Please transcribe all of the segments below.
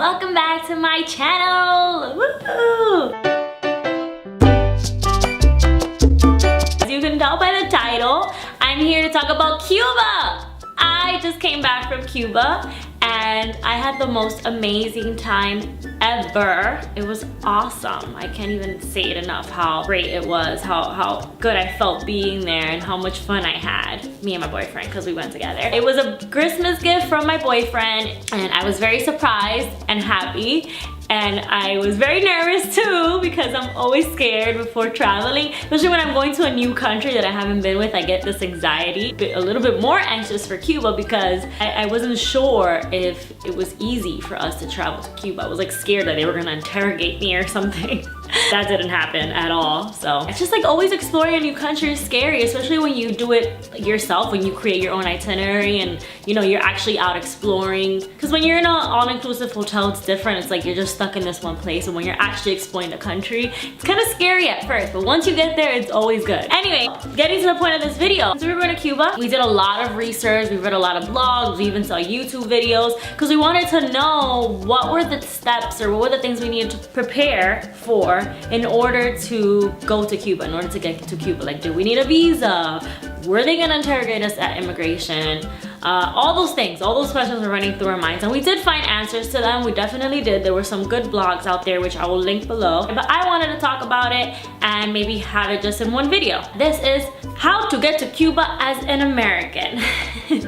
welcome back to my channel. Woohoo! As you can tell by the title, I'm here to talk about Cuba. I just came back from Cuba and I had the most amazing time ever. It was awesome. I can't even say it enough how great it was, how good I felt being there, and how much fun I had, me and my boyfriend, because we went together. It was a Christmas gift from my boyfriend and I was very surprised and happy. And I was very nervous too because I'm always scared before traveling, especially when I'm going to a new country that I haven't been with. I get this anxiety, a little bit more anxious for Cuba because I wasn't sure if it was easy for us to travel to Cuba. I was like scared that they were gonna interrogate me or something. That didn't happen at all. So it's just like always exploring a new country is scary, especially when you do it yourself, when you create your own itinerary and you know you're actually out exploring. Because when you're in an all-inclusive hotel, it's different. It's like you're just stuck in this one place, and when you're actually exploring the country, it's kind of scary at first, but once you get there, it's always good. Anyway, getting to the point of this video, so we were going to Cuba. We did a lot of research, we read a lot of blogs, we even saw YouTube videos because we wanted to know what were the steps or what were the things we needed to prepare for in order to go to Cuba, in order to get to Cuba. Like, do we need a visa? Were they gonna interrogate us at immigration? All those things, all those questions were running through our minds, and we did find answers to them. We definitely did. There were some good blogs out there, which I will link below. But I wanted to talk about it and maybe have it just in one video. This is how to get to Cuba as an American.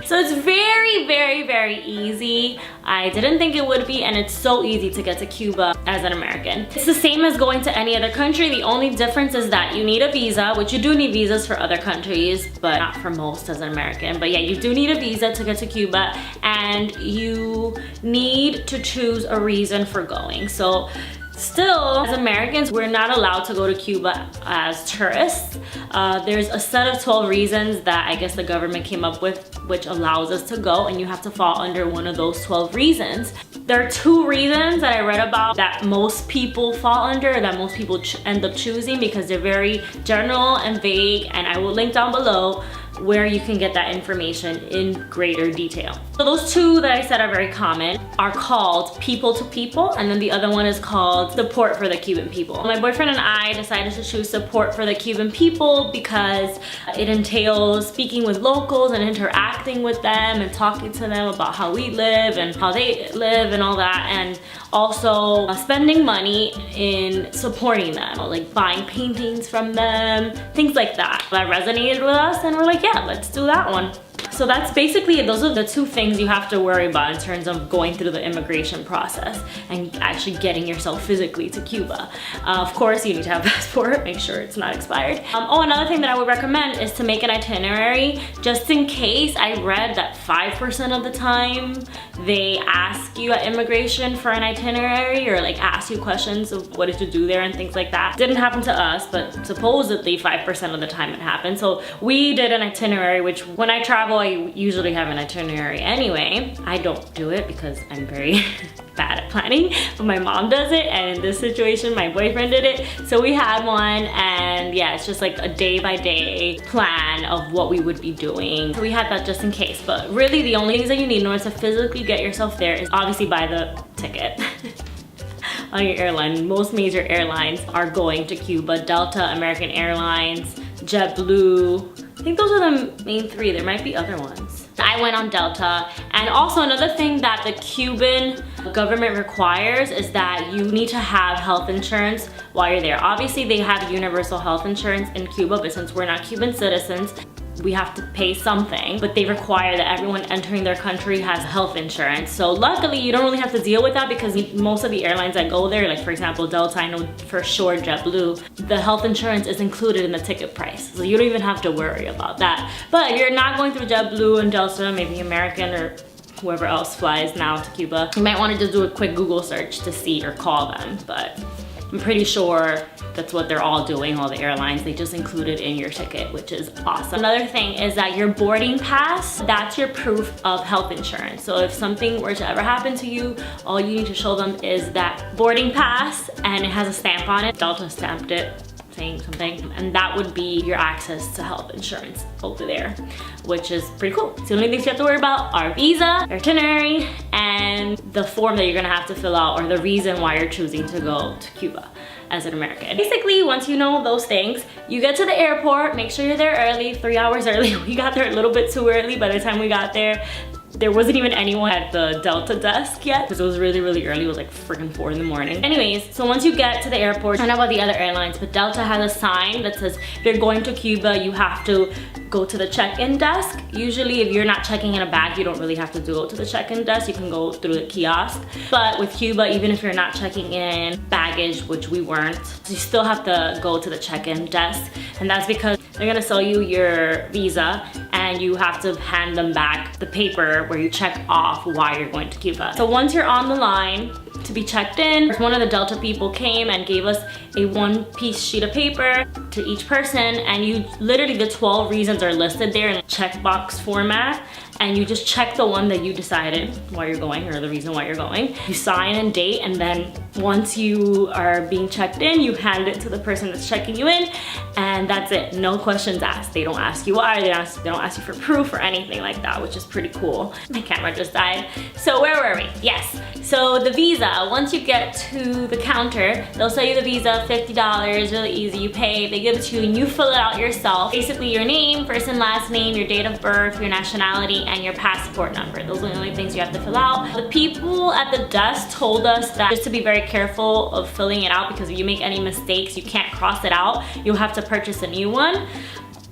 So it's very, very, very easy. I didn't think it would be, and it's so easy to get to Cuba as an American. It's the same as going to any other country. The only difference is that you need a visa, which you do need visas for other countries, but not for most as an American. But yeah, you do need a visa to get to Cuba, and you need to choose a reason for going. So still, as Americans, we're not allowed to go to Cuba as tourists. There's a set of 12 reasons that I guess the government came up with which allows us to go, and you have to fall under one of those 12 reasons. There are two reasons that I read about that most people fall under, that most people end up choosing because they're very general and vague, and I will link down below where you can get that information in greater detail. So those two that I said are very common are called people to people, and then the other one is called support for the Cuban people. My boyfriend and I decided to choose support for the Cuban people because it entails speaking with locals and interacting with them and talking to them about how we live and how they live and all that, and also spending money in supporting them, like buying paintings from them, things like that. That resonated with us, and we're like, yeah, let's do that one. So that's basically it. Those are the two things you have to worry about in terms of going through the immigration process and actually getting yourself physically to Cuba. Of course, you need to have a passport, make sure it's not expired. Oh, another thing that I would recommend is to make an itinerary just in case. I read that 5% of the time they ask you at immigration for an itinerary, or like ask you questions of what to do there and things like that. Didn't happen to us, but supposedly 5% of the time it happened. So we did an itinerary, which when I travel, I usually have an itinerary anyway. I don't do it because I'm very bad at planning, but my mom does it, and in this situation my boyfriend did it. So we had one, and yeah, it's just like a day-by-day plan of what we would be doing. So we had that just in case, but really the only things that you need in order to physically get yourself there is obviously buy the ticket on your airline. Most major airlines are going to Cuba: Delta, American Airlines, JetBlue. I think those are the main three. There might be other ones. I went on Delta. And also another thing that the Cuban government requires is that you need to have health insurance while you're there. Obviously they have universal health insurance in Cuba, but since we're not Cuban citizens, we have to pay something, but they require that everyone entering their country has health insurance. So luckily you don't really have to deal with that because most of the airlines that go there, like for example Delta, I know for sure JetBlue, the health insurance is included in the ticket price. So you don't even have to worry about that. But if you're not going through JetBlue and Delta, maybe American or whoever else flies now to Cuba, you might want to just do a quick Google search to see or call them. But I'm pretty sure that's what they're all doing, all the airlines. They just include it in your ticket, which is awesome. Another thing is that your boarding pass, that's your proof of health insurance. So if something were to ever happen to you, all you need to show them is that boarding pass, and it has a stamp on it. Delta stamped it saying something, and that would be your access to health insurance over there, which is pretty cool. So the only things you have to worry about are visa, itinerary, and the form that you're gonna have to fill out, or the reason why you're choosing to go to Cuba as an American. Basically, once you know those things, you get to the airport, make sure you're there early, 3 hours early. We got there a little bit too early. By the time we got there wasn't even anyone at the Delta desk yet, because it was really, really early. It was like freaking 4 in the morning. Anyways, so once you get to the airport, I don't know about the other airlines, but Delta has a sign that says, if you're going to Cuba, you have to go to the check-in desk. Usually, if you're not checking in a bag, you don't really have to go to the check-in desk. You can go through the kiosk. But with Cuba, even if you're not checking in baggage, which we weren't, you still have to go to the check-in desk. And that's because they're gonna sell you your visa, and you have to hand them back the paper where you check off why you're going to Cuba. So once you're on the line to be checked in, one of the Delta people came and gave us a 1-piece sheet of paper to each person, and you literally, the 12 reasons are listed there in checkbox format, and you just check the one that you decided why you're going, or the reason why you're going. You sign and date, and then once you are being checked in, you hand it to the person that's checking you in, and that's it. No questions asked. They don't ask you why, they don't ask you for proof or anything like that, which is pretty cool. My camera just died. So where were we? Yes. So the visa, once you get to the counter, they'll sell you the visa, $50, really easy. You pay, they give it to you, and you fill it out yourself. Basically your name, first and last name, your date of birth, your nationality, and your passport number. Those are the only things you have to fill out. The people at the desk told us that just to be very careful of filling it out, because if you make any mistakes, you can't cross it out. You'll have to purchase a new one.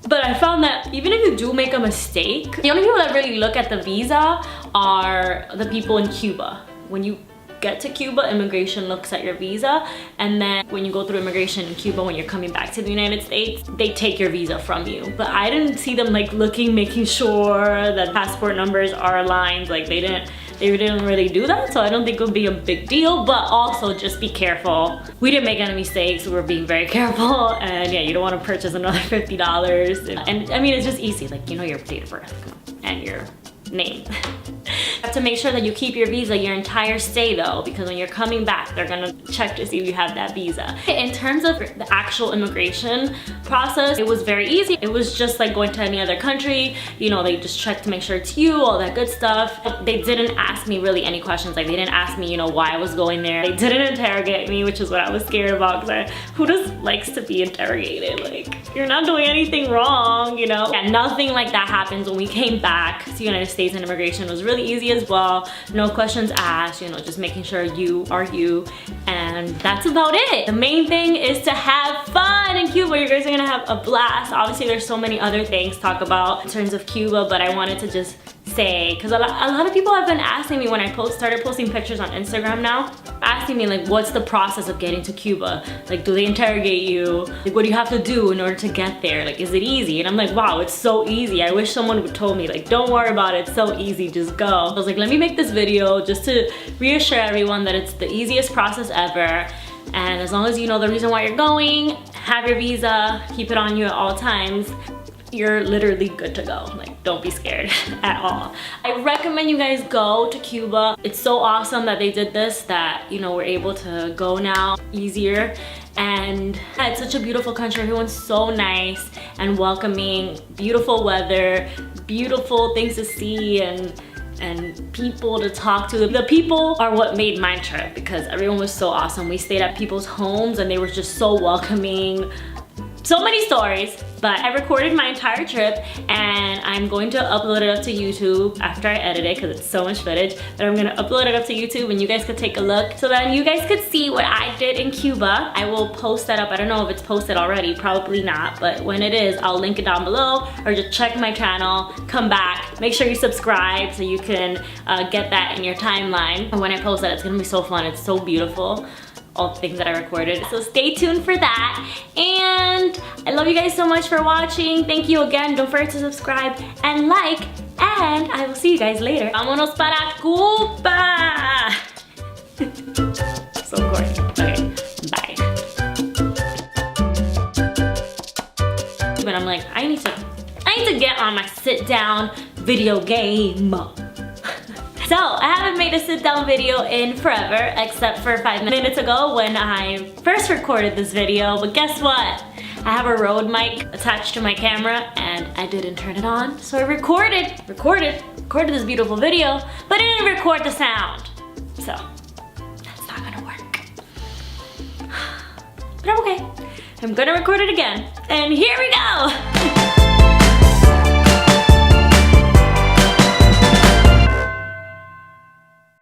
But I found that even if you do make a mistake, the only people that really look at the visa are the people in Cuba. When you get to Cuba, immigration looks at your visa, and then when you go through immigration in Cuba, when you're coming back to the United States, they take your visa from you. But I didn't see them like looking, making sure that passport numbers are aligned. Like they didn't really do that, so I don't think it would be a big deal. But also just be careful. We didn't make any mistakes, we were being very careful, and yeah, you don't want to purchase another $50. And I mean, it's just easy, like, you know, your date of birth and your name. You have to make sure that you keep your visa your entire stay though, because when you're coming back, they're gonna check to see if you have that visa. In terms of the actual immigration process, it was very easy. It was just like going to any other country. You know, they just check to make sure it's you, all that good stuff. They didn't ask me really any questions. Like they didn't ask me, you know, why I was going there. They didn't interrogate me, which is what I was scared about, because who just likes to be interrogated? Like, you're not doing anything wrong, you know? Yeah, nothing like that happens. When we came back to the United States, and immigration was really easy as well. No questions asked, you know, just making sure you are you, and that's about it. The main thing is to have fun in Cuba. You guys are gonna have a blast. Obviously, there's so many other things to talk about in terms of Cuba, but I wanted to just say, because a lot of people have been asking me when I started posting pictures on Instagram now, asking me like, what's the process of getting to Cuba? Like, do they interrogate you? Like, what do you have to do in order to get there? Like, is it easy? And I'm like, wow, it's so easy. I wish someone would told me, like, don't worry about it, it's so easy, just go. I was like, let me make this video just to reassure everyone that it's the easiest process ever. And as long as you know the reason why you're going, have your visa, keep it on you at all times, you're literally good to go. Like, don't be scared at all. I recommend you guys go to Cuba. It's so awesome that they did this, that, you know, we're able to go now easier. And yeah, it's such a beautiful country. Everyone's so nice and welcoming, beautiful weather, beautiful things to see, and people to talk to. The people are what made my trip, because everyone was so awesome. We stayed at people's homes and they were just so welcoming. So many stories, but I recorded my entire trip, and I'm going to upload it up to YouTube after I edit it, because it's so much footage. But I'm gonna upload it up to YouTube, and you guys could take a look, so then you guys could see what I did in Cuba. I will post that up. I don't know if it's posted already, probably not, but when it is, I'll link it down below, or just check my channel, come back, make sure you subscribe so you can get that in your timeline. And when I post that, it's gonna be so fun. It's so beautiful, all the things that I recorded. So stay tuned for that. And I love you guys so much for watching. Thank you again. Don't forget to subscribe and like, and I will see you guys later. Vámonos para Cuba! So corny. Okay, bye. But I'm like, I need to get on my sit down video game. So, I haven't made a sit-down video in forever, except for 5 minutes ago when I first recorded this video, but guess what? I have a Rode mic attached to my camera, and I didn't turn it on, so I recorded this beautiful video, but I didn't record the sound. So that's not gonna work. But I'm okay. I'm gonna record it again. And here we go.